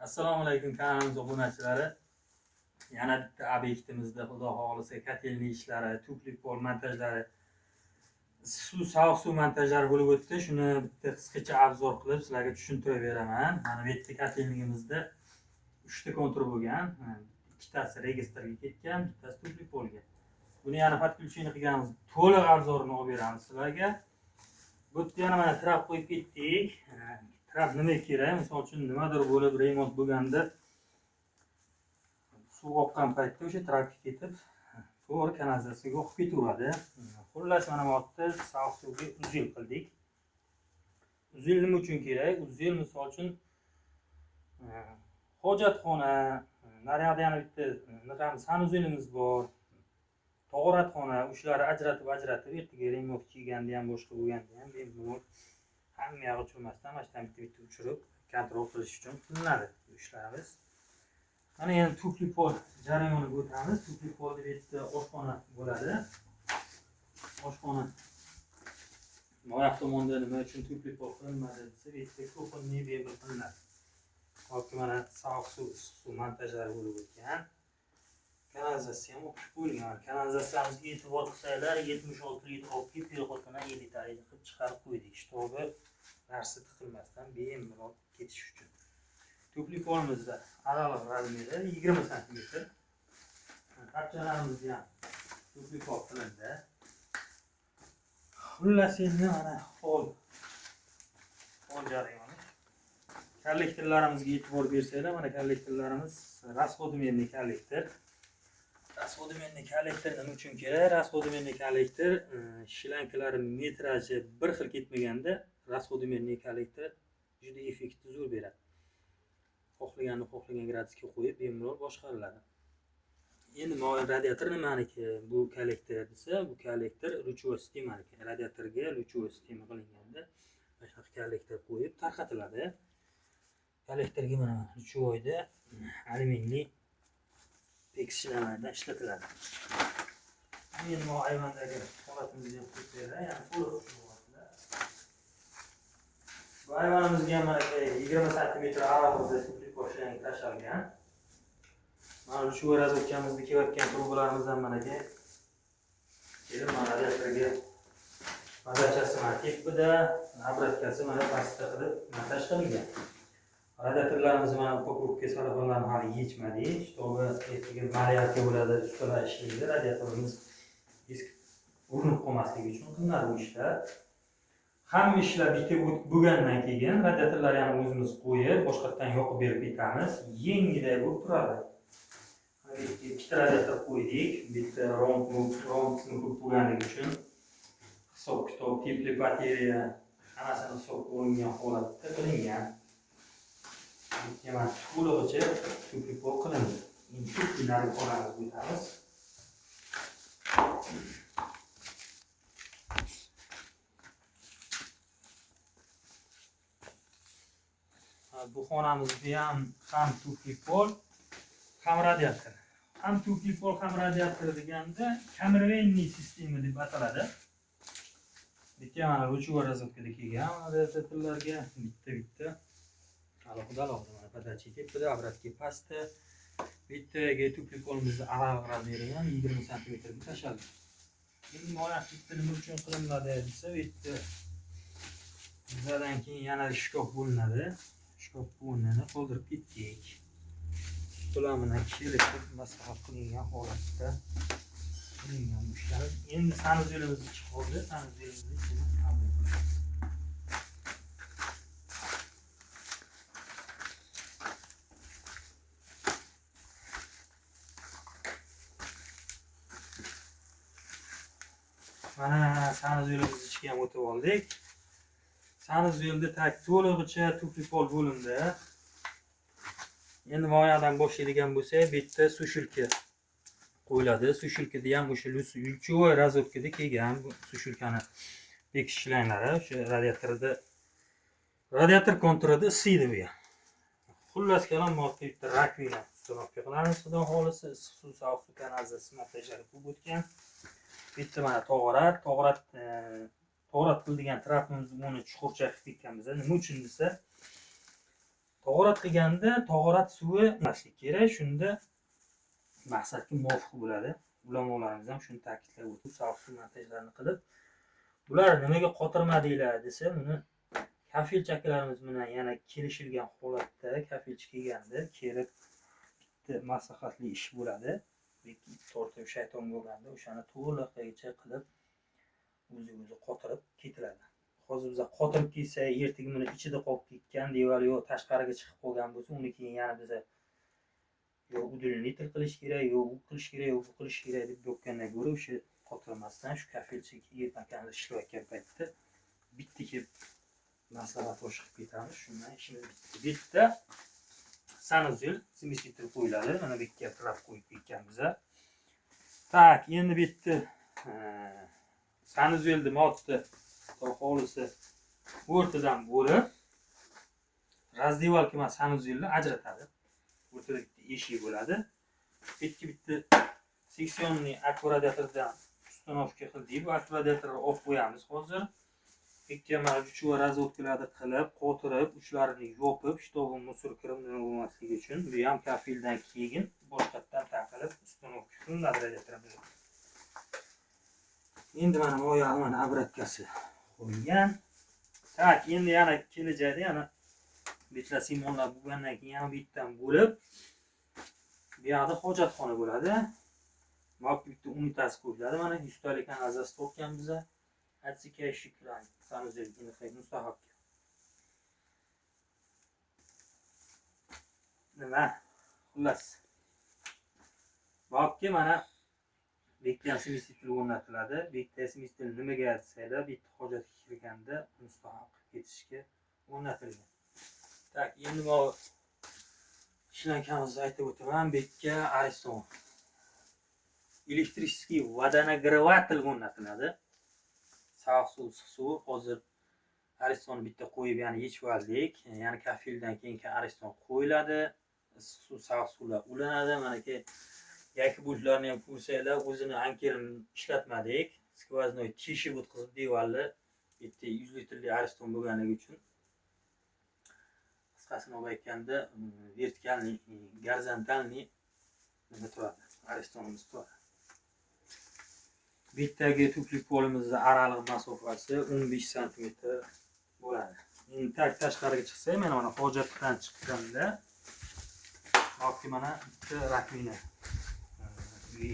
Assalomu alaykum kanalimiz obunachilari. Yana bitta obyektimizda xudo xohlasa kotelni ishlari, tuplik pol montajlari, sovuq suv montajlari bo'lib o'tdi. Shuni bitta qisqacha obzor qilib sizlarga tushuntirib beraman. Mana bu yerda kotelligimizda 3 ta kontur bo'lgan. Ikkitasi registrga ketgan, bittasi tuplik polga. Buni yana podключение qilganmiz. To'liq obzorini olib beramiz sizlarga. Bu yerda yana mana trap qo'yib ketdik. Trap nima kerak? Misol uchun nimadir bo'lib remont bo'lganda suv oqqan paytda o'sha trapga ketib, to'g'ri kanalizatsiyaga oqib ketaveradi. Xullas mana bu yerda sovuq suvga uzel qildik. Uzel nima uchun kerak? Uzel misol uchun hojatxona, naryoqda yana bitta niqamiz sanuzelimiz bor. To'g'ratxona, o'shalarni ajratib ertaga remont kelganda ham boshqa bo'lganda ham bemalol hamma yog'i uchirmasdan mashdan bitta uchirib kontrol qilish uchun qilinadi bu ishlarimiz. Mana endi tuplik pol jarayoniga o'tamiz. Tuplik polda bu yerda oshxona bo'ladi. Oshxona oyoq tomonda nima uchun tuplik pol qilinmadi desa, bu yerda ko'pincha bepul qilinadi. Hozir mana sovuq suv, issiq suv montajlari bo'lib o'tgan. Kanalizatsiya ham o'qib qo'yilgan. Kanalizatsiyamizga e'tibor qilsanglar 76 litr olib kelib переходdan 50 litr qilib chiqarib qo'ydik. Shtobi narsa tiqilmasdan bemalol ketish uchun. Tuplik polimizni araliq razmeri 20 cm. Qapchalarimizni ham tuplik pol qilindi. Xullas endi mana pol jarayoni. Kollektorlarimizga e'tibor bersanglar, mana kollektorlarimiz расходоменный kollektor. Расходоменный kollektor nima uchun kerak? Расходоменный kollektor shlankalari metraji bir xil ketmaganda расходоменный kollektor juda effektni zo'r beradi. Xohlagan gradusga qo'yib bemalol boshqariladi. Endi mo'yin radiator nimaniki? Bu kollektor desa, bu kollektor luchevой sistemaniki. Radiatorga luchevой sistema qilinganda mana shunaqa kollektor qo'yib tarqatiladi. Kollektorga mana luchevoyda alyuminli tekishlamardan ishlatiladi. Endi bu ayvondagi holatimizni ham ko'rsataylik. Ya'ni to'liq tushunmoqda. Bu ayvonimizga mana 20 cm aravada tuplik boshlangan tashalgan. Mana shu razvodkamizda kelayotgan trubalarimiz ham mana kelib mana radiatorga podachasi mana tepida, obrotkasi mana pastda qilib montaj qilingan. Radiatorlarimizni mana pokrovka salafonlarni hali yechmadik. Shtobi ertaga maryarka bo'ladi, ustalar ishlaydi. Radiatorimiz eski urinib qolmasligi uchun qilinadi bu ishlar. Hamma ishlar bitib bo'lgandan keyin radiatorlarni ham o'zimiz qo'yib, boshqatdan yoqib berib ketamiz. Yengilay bo'lib turadi. Ikkita radiator qo'ydik. Bitta rompni ko'p bo'lganligi uchun hisob-kitob, tepli bateriya hammasini hisob qilingan holatda qilingan. Yana to'lig'icha tuplik pol qilindi. Endi tupliklarni xonamiz o'tamiz. Bu xonamizda ham tuplik pol, ham radiator. Ham tuplik pol, ham radiator deganda камервенный sistema deb ataladi. Bitta mana luchevой razvodkada kelgan radiatorlarga bitta alohida mana podachi tepida, obratga pastda. Bittaga tuplik polimizni araliq razmeri ham 20 cm ga tashalgan. Endi mo'yin bitta nima uchun qilinadi desa, bu yerda bizdan keyin yana shkaf bo'linadi. Shkaf o'rnini qoldirib ketdik. Ularni kelib maslahat qilingan holatda qilingan bu ishlar. Endi sanuzelimizni chiqardi. Sanuzelimizni ichini qabul qilamiz. Mana sanuzelimizni ichiga ham o'tib oldik. Sanuzelda to'lig'icha tuplik pol bo'lindi. Endi mo'yindan boshlaydigan bo'lsak, bu yerda sushilka qo'yiladi. Sushilkada ham o'sha luchevой razvodkada kelgan bu sushilkani bekish shlanglari o'sha radiator konturida isiydi bu ham. Xullas kalom bu yerda bitta rakvina uстановка qilamiz. Xudo xohlasa issiq suv, sovuq suv kanalizatsiya montajlari bo'lib o'tgan. Bitta mana to'g'rat qiladigan trapimizni uni chuqurcha qilib ketganmiz. Nima uchun desa, To'g'rat qilganda to'g'rat suvi emaslik kerak. Shunda maqsadga muvofiq bo'ladi. Ulamolarimiz ham shuni ta'kidlab o'tib, sof suv montajlarini qilib, bular nimaga qotirmadinglar desa, buni kafilchi akalarimiz bilan yana kelishilgan holatda kafilchi kelganda kelib bitta maslahatli ish bo'ladi. To'rtta shayton bo'lganda o'shani to'liqligicha qilib o'zi qotirib ketiladi. Hozir biz qotirib kelsa, ertaga buni ichida qolib ketgan devor yo tashqariga chiqib qolgan bo'lsa, uni keyin yana biz yo udulni nitil qilish kerak, yo u qilish kerak, yo bu qilish kerak deb bo'lgandan ko'ra o'sha qotirmasdan shu kafilchilik yetmaganlar ishlayotgan paytda bitta kelib maslahat qilib ketamiz. Shundan ishimiz bitdi. Bitta sanuzel simisitor qo'yiladi. Mana bu yerga trap qo'yib ketganmiz. Tak, endi bitta sanuzelni modda hovlisi o'rtadan bo'lib razdevalka emas sanuzelni ajratadi. O'rtada bitta eshik bo'ladi. Bitta seksionniy akkumulyatordan ustanovka qildik. Bu akkumulyatorni olib qo'yamiz hozir. Ikki mavjud va razvodkalarni qilib, qo'tirib, uchlarini yopib, shtobi musor kirib bo'lmasligi uchun bu ham kafildan keyin boshqatdan taqilib ustanovka qilinadi radiatorimiz. Endi mana oyog'i mana obratkasi qo'yilgan. Tak, endi yana kelajakda yana bitta simonlar bo'lgandan keyin yana bittan bo'lib bu yoqda hojatxona bo'ladi. Mana bitta unitaz qo'yiladi. Mana 100 talik kanalizasiya topgan biz. Отсекая шикран, sanuzel inqay mustahab. Nima? Xullas. Bobga mana bitta simisitil o'rnatiladi. Bitta simisitil nimaga desanglar, bitta hojatga kirganda mustahab ketishga o'rnatilgan. Tak, endi bu ishlanganimizni aytib o'taman. Bitta Ariston elektriskiy водонагреватель o'rnatiladi. Sovuq suv, issiq suv. Hozir Ariston bitta qo'yib, ya'ni yechib oldik. Ya'ni kafildan keyin Ariston qo'yiladi. Issiq suv, sovuq suvlar ulanadi. Mana ke yakki bultlarni ham ko'rsanglar, o'zini ankelni ishlatmadik. Skvoznoy teshib o'tkazib devorli bitta 100 litrli Ariston bo'lganligi uchun. Qisqasini olib aytganda, vertikalni, gorizontalni nima turadi? Aristonimiz turadi. Bittagi tuplik polimizni araliq masofasi 15 sm bo'ladi. Endi tashqariga chiqsa, mana hojatdan chiqqanda yoki mana bitta rakvina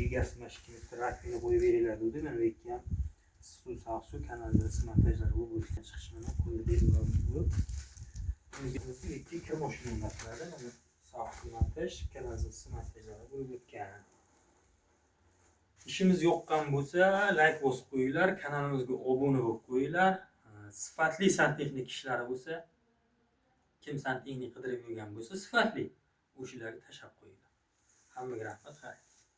egasi mana shu bitta rakvina qo'yib beringlar dedi. Mana bu yerga ham suv, sovuq suv kanalizatsiya montajlari bo'lishdan chiqish bilan qo'yib berilgan bo'lib, bizga ikki kirmoshina o'rnatiladi. Mana sovuq suv montaj, kanalizatsiya montajlari bo'lib o'tgan. İşimiz yoqqan bo'lsa, like bosib qo'yinglar, kanalimizga obuna bo'lib qo'yinglar. Sifatli santexnik ishlari bo'lsa, kim santexnik qidirib yurgan bo'lsa, sifatli o'shalarga tashab qo'yinglar. Hammaga rahmat.